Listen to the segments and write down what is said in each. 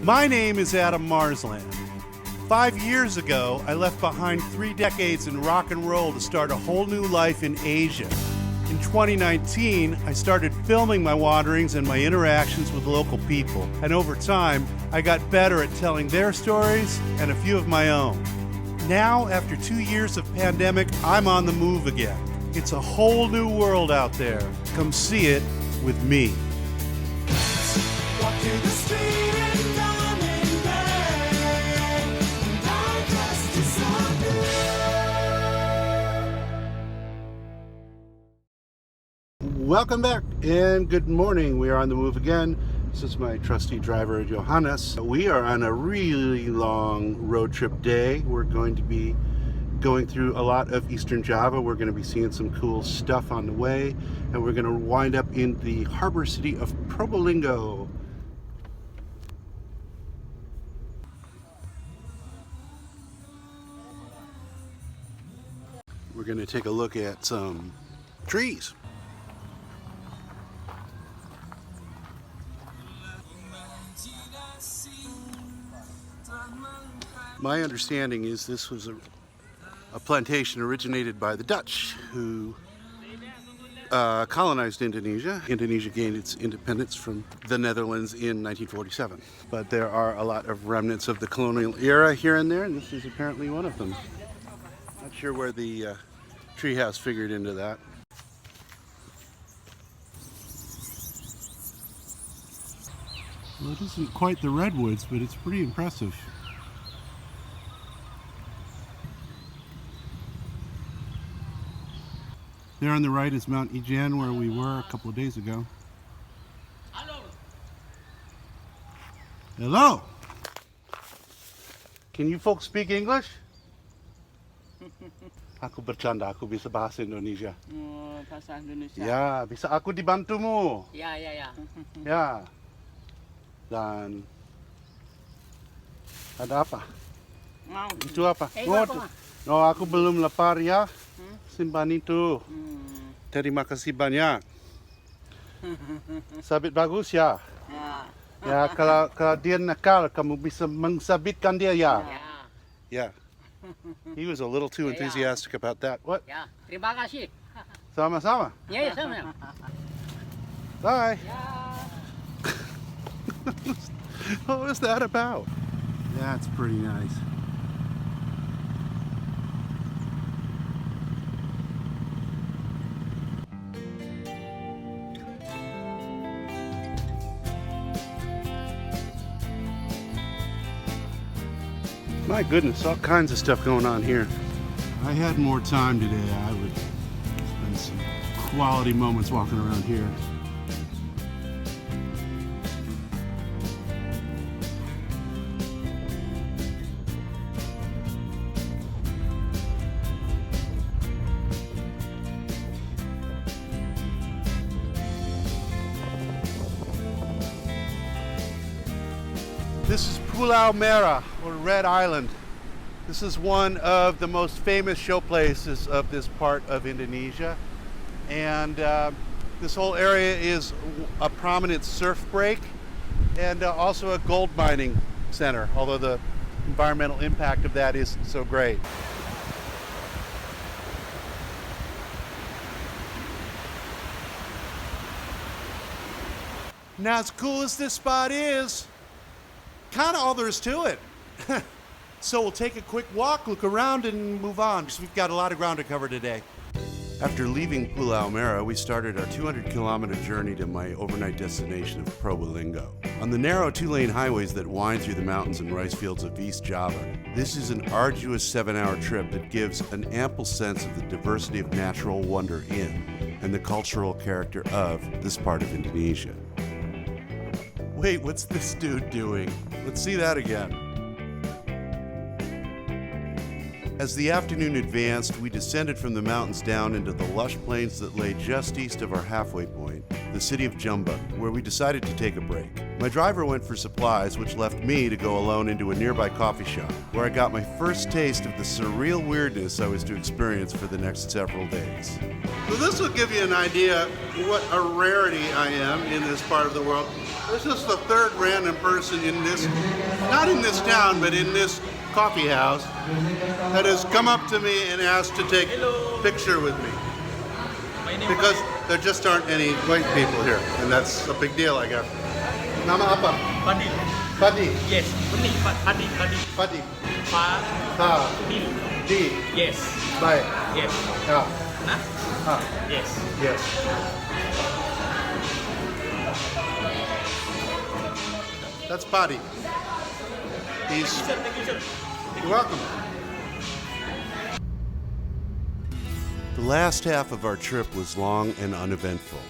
My name is Adam Marsland. 5 years ago, I left behind 3 decades in rock and roll to start a whole new life in Asia. In 2019, I started filming my wanderings and my interactions with local people. And over time, I got better at telling their stories and a few of my own. Now, after 2 years of pandemic, I'm on the move again. It's a whole new world out there. Come see it with me. Walk to the street and diamond red, and I dressed to something. Welcome back and good morning. We are on the move again. This is my trusty driver, Johannes. We are on a really long road trip day. We're going to be going through a lot of Eastern Java. We're going to be seeing some cool stuff on the way, and we're going to wind up in the harbor city of Probolinggo. We're going to take a look at some trees. My understanding is this was a plantation originated by the Dutch who colonized Indonesia. Indonesia gained its independence from the Netherlands in 1947. But there are a lot of remnants of the colonial era here and there, and this is apparently one of them. Not sure where the treehouse figured into that. Well, it isn't quite the redwoods, but it's pretty impressive. There on the right is Mount Hiyan, where we were a couple of days ago. Hello! Can you folks speak English? Aku bercanda, aku bisa bahasa Indonesia. Oh, bahasa Indonesia. Ya, bisa aku dibantumu? Ya. Ya. Dan ada apa? Mau. Itu apa? Apa? No, aku belum lapar ya. Simpan itu. Terima kasih banyak. Sabit bagus ya. Ya, kalau dia nakal, kamu bisa mengsabitkan dia ya. Yeah. He was a little too enthusiastic about that. What? Ya, terima kasih. Sama-sama. Ya, sama. Bye. Ya. What was that about? That's pretty nice. My goodness, all kinds of stuff going on here. If I had more time today, I would spend some quality moments walking around here. This is Pulau Merah, or Red Island. This is one of the most famous showplaces of this part of Indonesia. And this whole area is a prominent surf break and also a gold mining center, although the environmental impact of that isn't so great. Now, as cool as this spot is, kind of all there is to it. So we'll take a quick walk, look around, and move on, because we've got a lot of ground to cover today. After leaving Pulau Merah, we started our 200-kilometer journey to my overnight destination of Probolinggo. On the narrow 2-lane highways that wind through the mountains and rice fields of East Java, this is an arduous 7-hour trip that gives an ample sense of the diversity of natural wonder in and the cultural character of this part of Indonesia. Wait, what's this dude doing? Let's see that again. As the afternoon advanced, we descended from the mountains down into the lush plains that lay just east of our halfway point, the city of Jember, where we decided to take a break. My driver went for supplies, which left me to go alone into a nearby coffee shop, where I got my first taste of the surreal weirdness I was to experience for the next several days. So this will give you an idea what a rarity I am in this part of the world. This is the third random person in this, not in this town, but in this coffee house, that has come up to me and asked to take a picture with me. Because there just aren't any white people here, and that's a big deal, I guess. Nama apa? Fadil. Fadi. Yes. Benih, Fadil. Fadi. Fadil. Di. Yes. Baik. Yes. Ya. Huh? Yes. Yes. That's Fadi. He's. Thank you, sir. You're welcome. The last half of our trip was long and uneventful,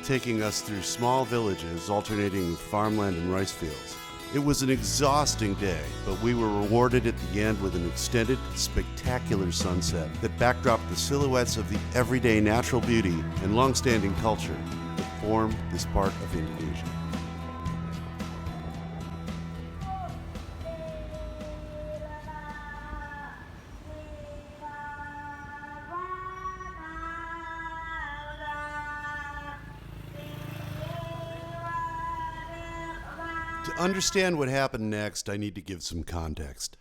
taking us through small villages alternating with farmland and rice fields. It was an exhausting day, but we were rewarded at the end with an extended, spectacular sunset that backdropped the silhouettes of the everyday natural beauty and long-standing culture that form this part of Indonesia. To understand what happened next, I need to give some context.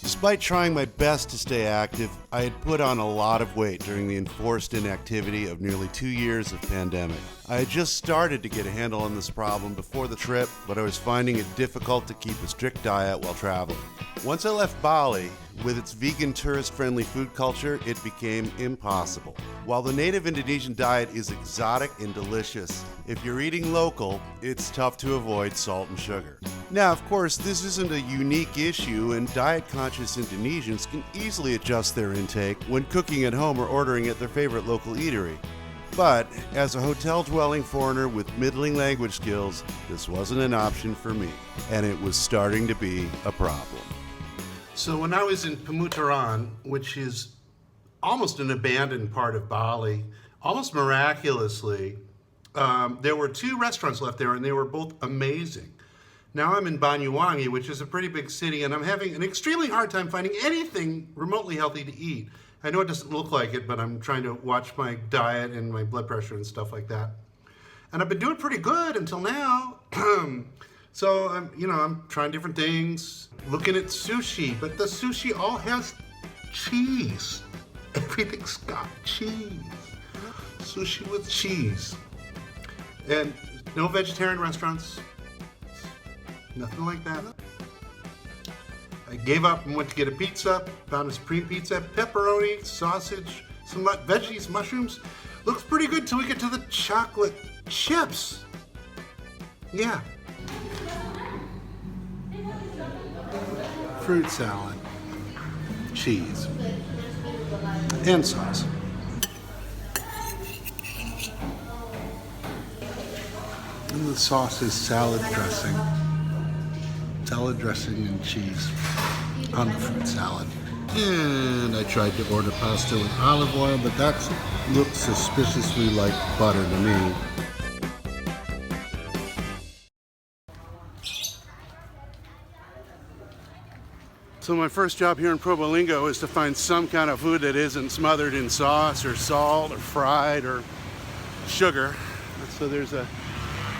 Despite trying my best to stay active, I had put on a lot of weight during the enforced inactivity of nearly 2 years of pandemic. I had just started to get a handle on this problem before the trip, but I was finding it difficult to keep a strict diet while traveling. Once I left Bali, with its vegan tourist-friendly food culture, it became impossible. While the native Indonesian diet is exotic and delicious, if you're eating local, it's tough to avoid salt and sugar. Now, of course, this isn't a unique issue, and diet-conscious Indonesians can easily adjust their intake when cooking at home or ordering at their favorite local eatery. But as a hotel-dwelling foreigner with middling language skills, this wasn't an option for me, and it was starting to be a problem. So when I was in Pemutaran, which is almost an abandoned part of Bali, almost miraculously, there were 2 restaurants left there, and they were both amazing. Now I'm in Banyuwangi, which is a pretty big city, and I'm having an extremely hard time finding anything remotely healthy to eat. I know it doesn't look like it, but I'm trying to watch my diet and my blood pressure and stuff like that. And I've been doing pretty good until now. So I'm trying different things, looking at sushi, but the sushi all has cheese. Everything's got cheese. Sushi with cheese. And no vegetarian restaurants. Nothing like that. I gave up and went to get a pizza, found a supreme pizza, pepperoni, sausage, some veggies, mushrooms. Looks pretty good till we get to the chocolate chips. Yeah. Fruit salad, cheese, and sauce. And the sauce is salad dressing. Salad dressing and cheese on the fruit salad. And I tried to order pasta with olive oil, but that looks suspiciously like butter to me. So my first job here in Probolinggo is to find some kind of food that isn't smothered in sauce or salt or fried or sugar. So there's a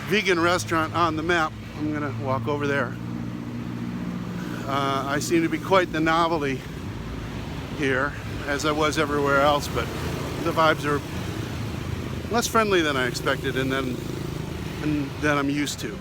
vegan restaurant on the map. I'm gonna walk over there. I seem to be quite the novelty here, as I was everywhere else, but the vibes are less friendly than I expected and than I'm used to.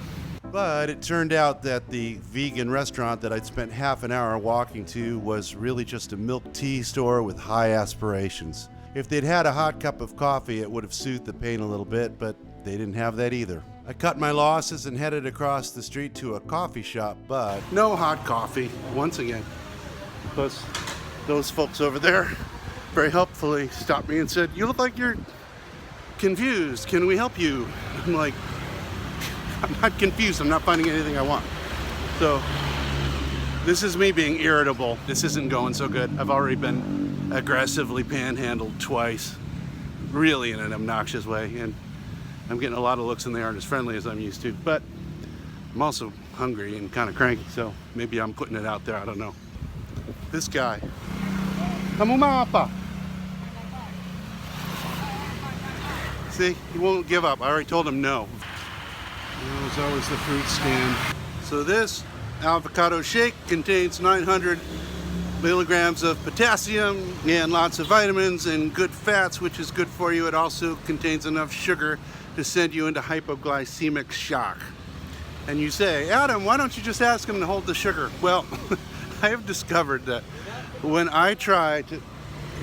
But it turned out that the vegan restaurant that I'd spent half an hour walking to was really just a milk tea store with high aspirations. If they'd had a hot cup of coffee, it would have soothed the pain a little bit, but they didn't have that either. I cut my losses and headed across the street to a coffee shop, but no hot coffee, once again. Plus, those folks over there very helpfully stopped me and said, "You look like you're confused. Can we help you?" I'm like, I'm not confused. I'm not finding anything I want. So this is me being irritable. This isn't going so good. I've already been aggressively panhandled twice, really in an obnoxious way, and I'm getting a lot of looks and they aren't as friendly as I'm used to. But I'm also hungry and kind of cranky, so maybe I'm putting it out there. I don't know. This guy. Kamu mau apa? See, he won't give up. I already told him no. There's always the fruit stand. So this avocado shake contains 900 milligrams of potassium and lots of vitamins and good fats, which is good for you. It also contains enough sugar to send you into hypoglycemic shock. And you say, Adam, why don't you just ask him to hold the sugar? Well, I have discovered that when I try to...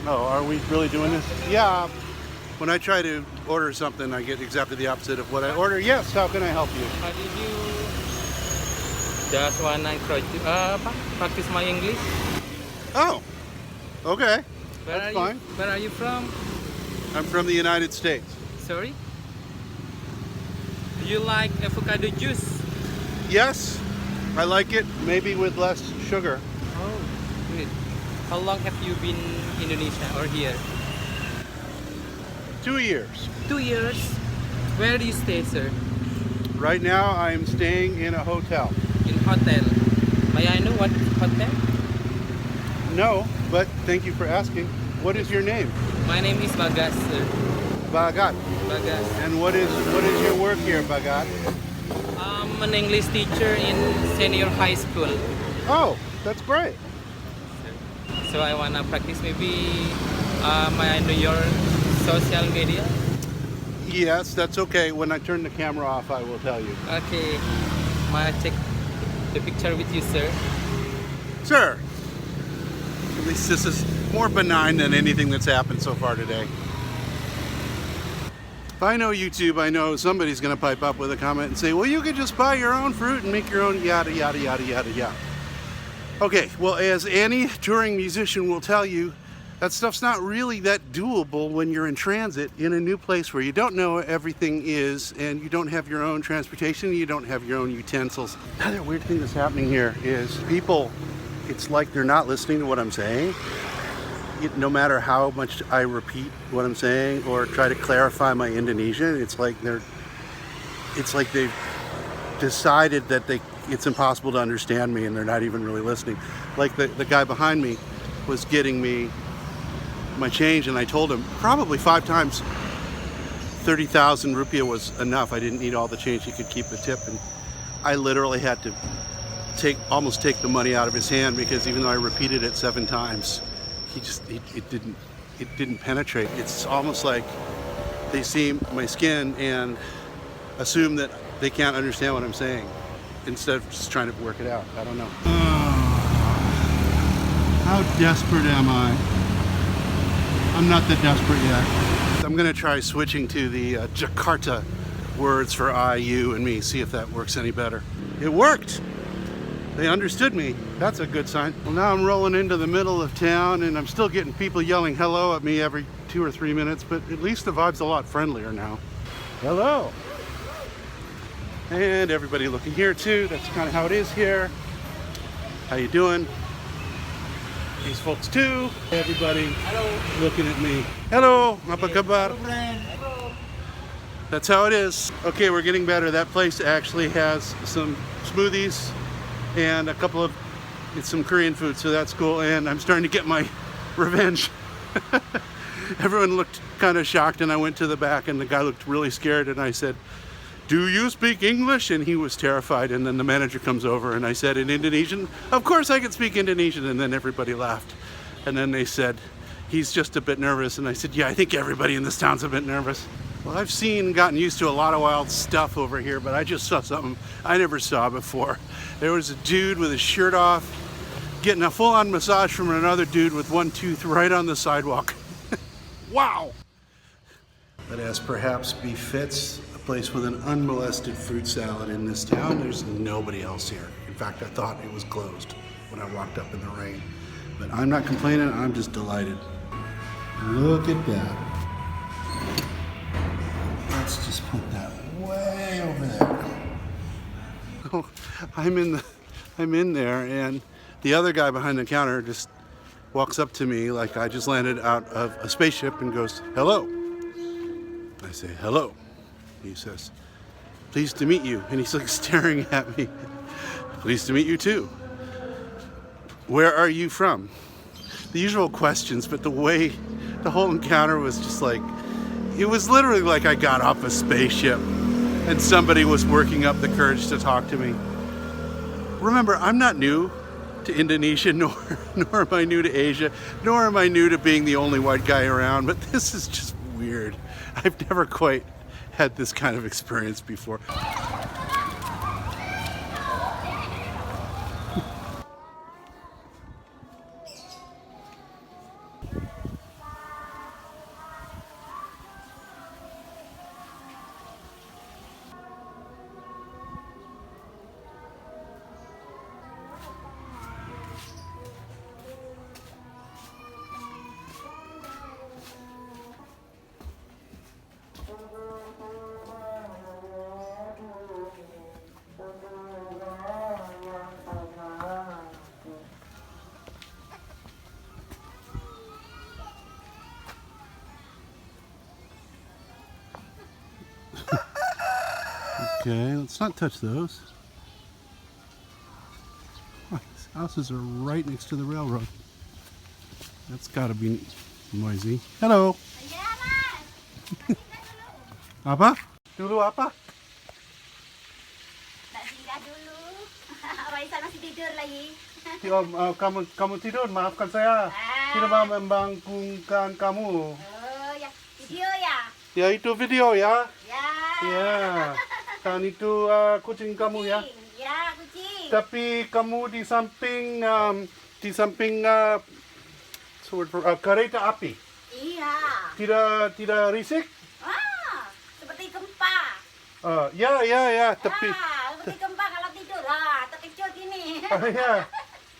Oh, are we really doing this? Yeah. When I try to order something, I get exactly the opposite of what I order. Yes, how can I help you? How did you just wanna try to practice my English? Oh, okay. Where That's are fine. You, where are you from? I'm from the United States. Sorry? Do you like avocado juice? Yes, I like it, maybe with less sugar. Oh, good. How long have you been in Indonesia or here? 2 years. 2 years. Where do you stay, sir? Right now, I'm staying in a hotel. In hotel. May I know what hotel? No, but thank you for asking. What is your name? My name is Bagas, sir. Bagat. Bagas. And what is your work here, Bagat? I'm an English teacher in senior high school. Oh, that's great. So I wanna practice maybe may I know your social media? Yes, that's okay. When I turn the camera off, I will tell you. Okay. May I take the picture with you, sir? Sir, at least this is more benign than anything that's happened so far today. If I know YouTube, I know somebody's going to pipe up with a comment and say, well, you could just buy your own fruit and make your own yada, yada, yada, yada, yada. Okay, well, as any touring musician will tell you, that stuff's not really that doable when you're in transit in a new place where you don't know where everything is and you don't have your own transportation, you don't have your own utensils. Another weird thing that's happening here is people, it's like they're not listening to what I'm saying. No matter how much I repeat what I'm saying or try to clarify my Indonesian, it's like they've decided that it's impossible to understand me and they're not even really listening. Like the guy behind me was getting me my change and I told him probably 5 times 30,000 rupiah was enough. I didn't need all the change. He could keep the tip, and I literally had to almost take the money out of his hand because even though I repeated it 7 times, it didn't penetrate. It's almost like they see my skin and assume that they can't understand what I'm saying instead of just trying to work it out. I don't know. How desperate am I? I'm not that desperate yet. I'm gonna try switching to the Jakarta words for I, you, and me, see if that works any better. It worked! They understood me. That's a good sign. Well, now I'm rolling into the middle of town and I'm still getting people yelling hello at me every 2 or 3 minutes, but at least the vibe's a lot friendlier now. Hello! And everybody looking here too. That's kind of how it is here. How you doing? These folks too. Everybody looking at me. Hello, apa kabar? That's how it is. Okay, we're getting better. That place actually has some smoothies and a couple of some Korean food, so that's cool. And I'm starting to get my revenge. Everyone looked kind of shocked, and I went to the back, and the guy looked really scared, and I said, "Do you speak English?" And he was terrified. And then the manager comes over and I said in Indonesian, "Of course I can speak Indonesian." And then everybody laughed. And then they said, "He's just a bit nervous." And I said, "Yeah, I think everybody in this town's a bit nervous." Well, I've seen and gotten used to a lot of wild stuff over here, but I just saw something I never saw before. There was a dude with his shirt off getting a full-on massage from another dude with one tooth right on the sidewalk. Wow! But as perhaps befits a place with an unmolested fruit salad in this town, there's nobody else here. In fact, I thought it was closed when I walked up in the rain. But I'm not complaining, I'm just delighted. Look at that. Let's just put that way over there. Oh, I'm in there, and the other guy behind the counter just walks up to me like I just landed out of a spaceship and goes, "Hello." I say, "Hello." He says, pleased to meet you. And he's like staring at me. Pleased to meet you too. Where are you from? The usual questions, but the way the whole encounter was just like, it was literally like I got off a spaceship and somebody was working up the courage to talk to me. Remember, I'm not new to Indonesia, nor am I new to Asia, nor am I new to being the only white guy around, but this is just weird. I've never quite had this kind of experience before. Okay, let's not touch those. Oh, these houses are right next to the railroad. That's gotta be noisy. Hello. Apa? Dulu apa? Tak singgah dulu. Waisan masih tidur lagi. Kamu tidur, maafkan saya. Tidak mau membangunkan kamu. Oh ya, video ya? Ya itu video ya. Ya. Ya. Dan itu kucing kamu ya. Ya, kucing. Tapi kamu di samping kereta api. Iya. Tidak risik? Ah, seperti gempa. Ya. Tapi Seperti gempa kalau tidur. Terkejut gini. ya.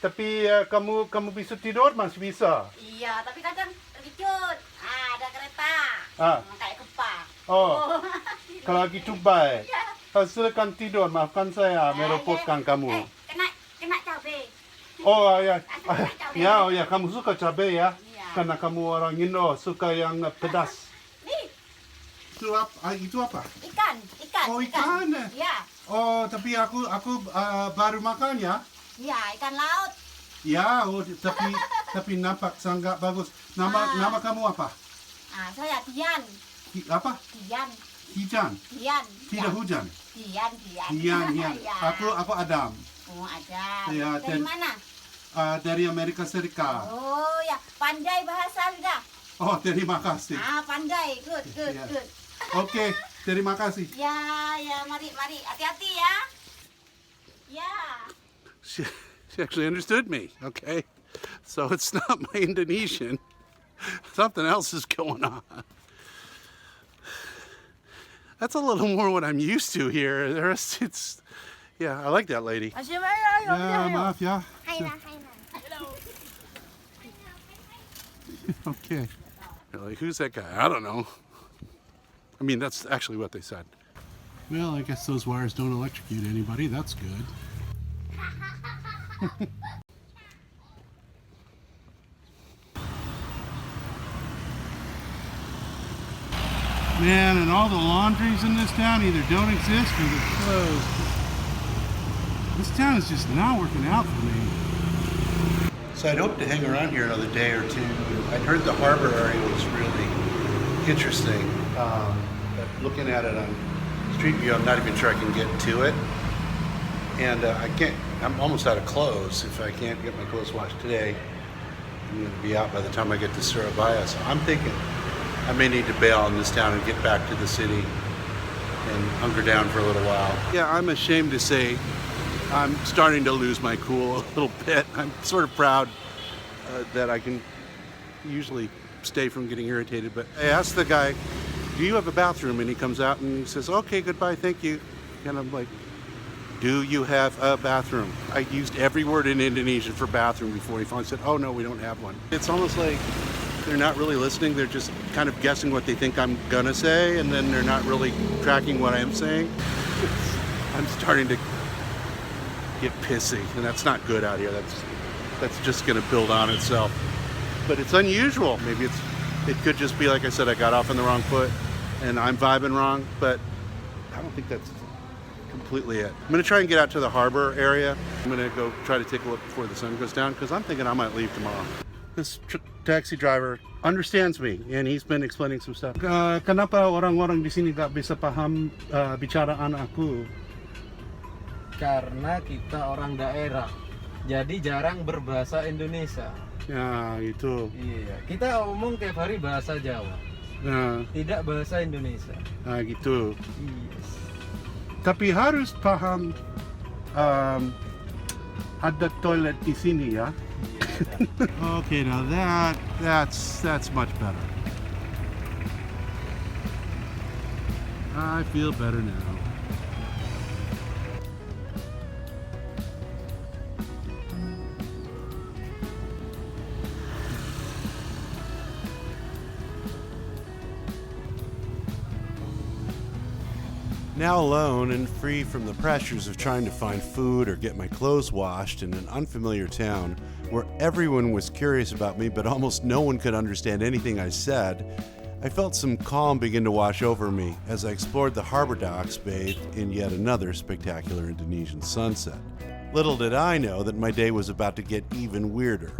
Tapi kamu bisa tidur masih bisa. Iya, tapi kadang terkejut. Ada kereta. Kayak gempa. Oh. Kalau gitu baik. Silakan tidur, maafkan saya merepotkan kamu. Kena cabai. Oh ya, kamu suka cabai ya? Iya. Karena kamu orang Indo suka yang pedas. Nih, Itu apa? ikan. Oh, ikan. Iya. Oh, tapi aku baru makan ya. Iya, ikan laut. Ya, tapi nampak sangat bagus. Nama kamu apa? Saya Hiyan. Apa? Hiyan. Hiyan. Tidak hujan. Hiyan. Hiyan. Ya. Aku Adam. Oh, ada. Iya, Dari mana? Dari Amerika Serikat. Oh, ya. Pandai bahasa sudah. Oh, terima kasih. Pandai. Good. Iya. Oke, terima kasih. Ya, mari. Hati-hati ya. Ya. She actually understood me. Okay, so it's not my Indonesian. Something else is going on. That's a little more what I'm used to here. Yeah, I like that lady. Yeah, maaf ya. Haina. Okay. You're like, who's that guy? I don't know. I mean, that's actually what they said. Well, I guess those wires don't electrocute anybody. That's good. Man, and all the laundries in this town either don't exist or they're closed. This town is just not working out for me. So I'd hoped to hang around here another day or two. I'd heard the harbor area was really interesting. But looking at it on Street View, I'm not even sure I can get to it. And I'm almost out of clothes. If I can't get my clothes washed today, I'm going to be out by the time I get to Surabaya. So I'm thinking I may need to bail in this town and get back to the city and hunker down for a little while. Yeah, I'm ashamed to say I'm starting to lose my cool a little bit. I'm sort of proud that I can usually stay from getting irritated. But I asked the guy, do you have a bathroom? And he comes out and he says, okay, goodbye, thank you. And I'm like, do you have a bathroom? I used every word in Indonesian for bathroom before he finally said, oh no, we don't have one. It's almost like they're not really listening. They're just kind of guessing what they think I'm gonna say, and then they're not really tracking what I am saying. I'm starting to get pissy, and that's not good out here. That's just gonna build on itself. But it's unusual. Maybe it could just be, like I said, I got off on the wrong foot and I'm vibing wrong, but I don't think that's completely it. I'm gonna try and get out to the harbor area. I'm gonna go try to take a look before the sun goes down because I'm thinking I might leave tomorrow. This taxi driver understands me and he's been explaining some stuff. Kenapa orang-orang di sini gak bisa paham bicaraan aku? Karena kita orang daerah, jadi jarang berbahasa Indonesia. Ya itu. Iya, kita omong tiap hari bahasa Jawa, tidak bahasa Indonesia. Nah gitu. Yes. Tapi harus paham ada toilet di sini ya. Okay, now that's much better. I feel better now. Now alone and free from the pressures of trying to find food or get my clothes washed in an unfamiliar town where everyone was curious about me but almost no one could understand anything I said, I felt some calm begin to wash over me as I explored the harbor docks bathed in yet another spectacular Indonesian sunset. Little did I know that my day was about to get even weirder.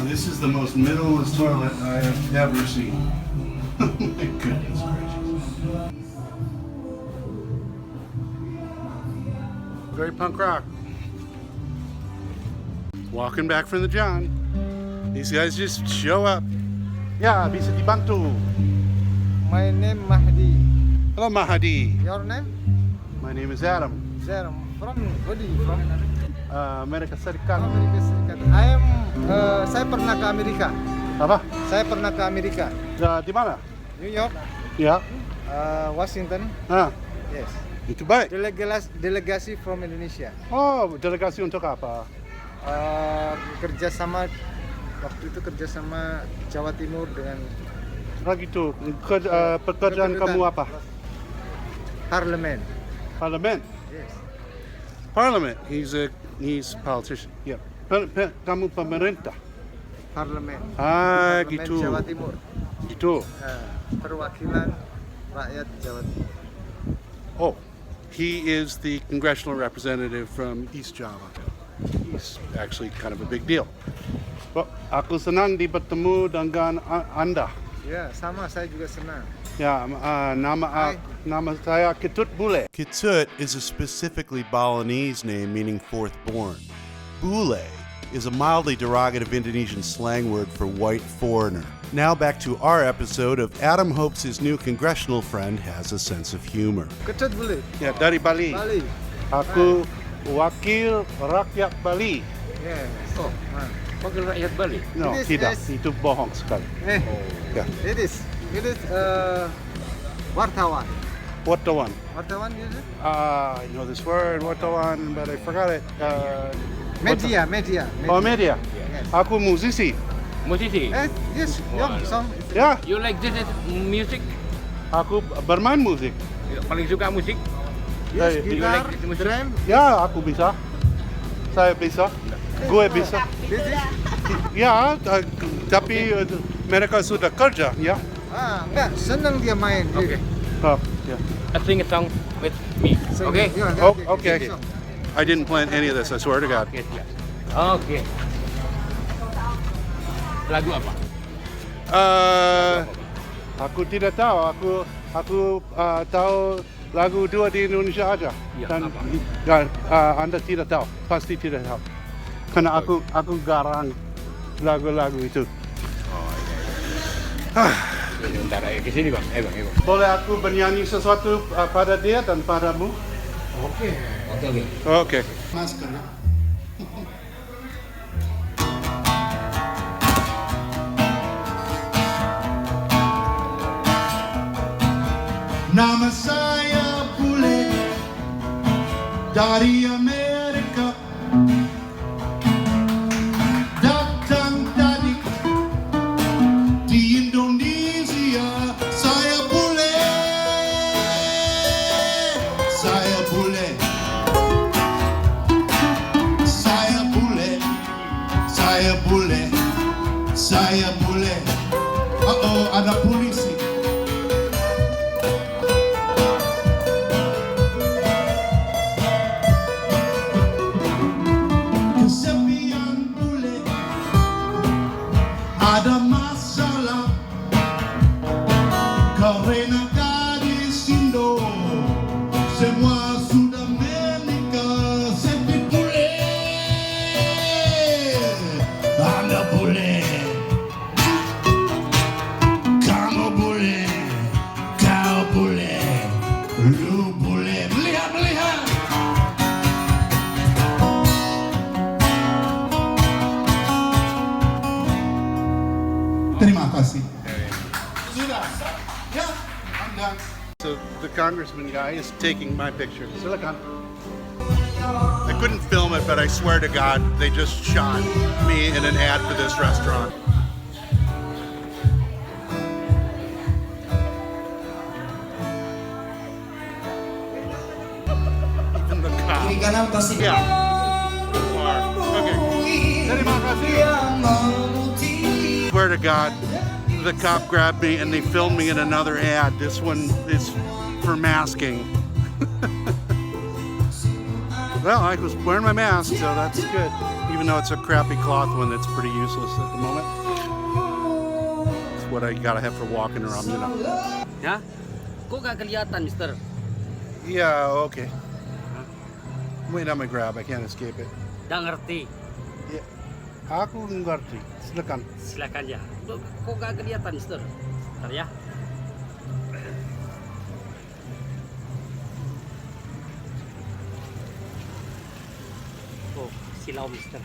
This is the most minimalist toilet I have ever seen. Oh my goodness gracious. Very punk rock. Walking back from the John. These guys just show up. Ya, bisa dibantu. My name Mahdi. Hello, Mahdi. Your name? My name is Adam. Zeram. From where are you from? Amerika Serikat. Amerika Serikat. Saya pernah ke Amerika. Apa? Saya pernah ke Amerika. Di mana? New York, Ya. Washington. Yes. Itu baik. Delegasi from Indonesia. Oh, delegasi untuk apa? Kerjasama waktu itu kerjasama Jawa Timur dengan Begitu. Pekerjaan kamu apa? parlemen. Parlemen. Yes. Parliament. He's politician. Yeah. Kamu pemerintah. Parlemen. Ah, Parlemen gitu. Jawa Timur. Gitu. Perwakilan rakyat Jawa Timur. Oh, he is the congressional representative from East Java. He's actually kind of a big deal. Well, aku senang bertemu dengan Anda. Ya, sama saya juga senang. Yeah, nama saya Ketut Bule. Ketut is a specifically Balinese name meaning fourth born. Bule is a mildly derogative Indonesian slang word for white foreigner. Now back to our episode of Adam hopes his new congressional friend has a sense of humor. Ketut Bule. Ya, dari Bali. Bali. Aku wakil rakyat Bali. Yes. Oh, man. Wakil rakyat Bali. No, It is tidak. S. Itu bohong sekali. Ya. It is wartawan. Wartawan. Wartawan is it? I know this word, wartawan, but I forgot it. Media. Oh, media. Yes. Aku musisi. Musisi. Yes, young song. Ya, You like this music? aku bermain musik. Paling suka musik? Yes, Hey, gitar, like this music? drum. Ya, aku bisa. Saya bisa. Gue bisa. This is Ya, tapi mereka sudah kerja, ya. enggak, senang dia main. Okay. Oh, ya. Sing a song with me. Sing. Okay? Yeah, Oh, okay. So, I didn't plan any of this, I swear to God. Okay, siap. Oke. Lagu apa? Aku tidak tahu. Aku tahu lagu dua di Indonesia aja. Ya, Dan apa? Anda tidak tahu, pasti tidak tahu. Karena aku garang lagu-lagu itu. Bentar, ayo ke sini bang. Bang. Boleh aku bernyanyi sesuatu pada dia dan padamu? Oke. Oke. Masker ya. Nama saya Bule dari Amerika, datang tadi di Indonesia. Saya Bule, saya Bule, saya Bule, saya Bule, saya Bule. Uh-oh, ada polisi. Kesepian bule, ada masalah karena gadis Indo semua sudah menikah. Sepi bule, Anda bule, kamu bule, kau bule, lu bule. Melihat. Terima kasih. Sudah. Ya, I'm done. So the congressman guy is taking my picture. Silakan. I couldn't film it, but I swear to God, they just shot me in an ad for this restaurant. Even the cop. Yeah. Okay. Terima kasih. Swear to God, the cop grabbed me and they filmed me in another ad. This one is for masking. Well, I was wearing my mask, so that's good. Even though it's a crappy cloth one that's pretty useless at the moment. It's what I gotta have for walking around, you know. Ya? Kok gak kelihatan, Mister? Yeah, okay. Wait, I'm gonna grab. I can't escape it. Gak ngerti. Yeah. Aku ngerti. Silakan. Silakan ya. Kok gak kelihatan, Mister? Bentar ya. Oh, silau, Mister.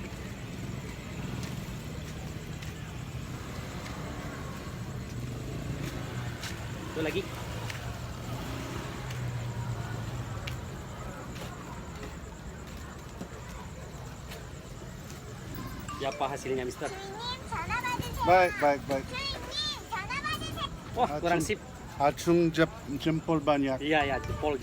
Itu lagi. Ya, apa hasilnya, Mister? Baik. Wah, kurang sip. Acung jempol banyak. Iya, ya, jempol.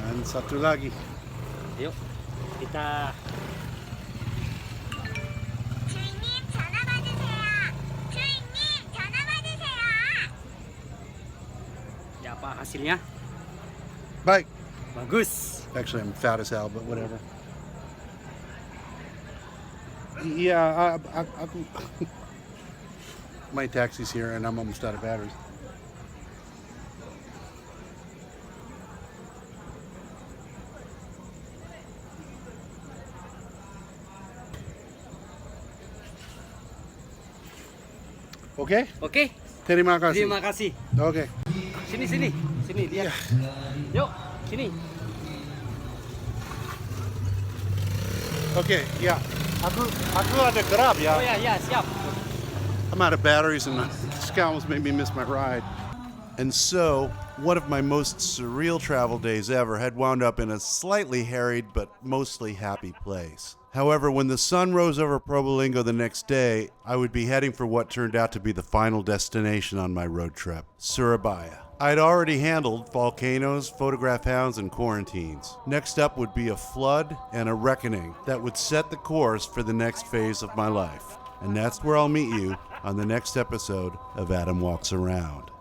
Dan satu lagi. Yuk, kita ya, apa hasilnya? Baik. Bagus. Actually, I'm fat as hell, but whatever. Yeah, aku my taxi's here and I'm almost out of batteries. Okay? Oke, Terima kasih. terima kasih. Okay. Sini, lihat. Yuk, sini. Okay, yeah. Aku ada grab, Oh yeah. ya, siap. I'm out of batteries and this guy almost made me miss my ride. And so, one of my most surreal travel days ever had wound up in a slightly harried but mostly happy place. However, when the sun rose over Probolinggo the next day, I would be heading for what turned out to be the final destination on my road trip, Surabaya. I'd already handled volcanoes, photograph hounds, and quarantines. Next up would be a flood and a reckoning that would set the course for the next phase of my life. And that's where I'll meet you on the next episode of Adam Walks Around.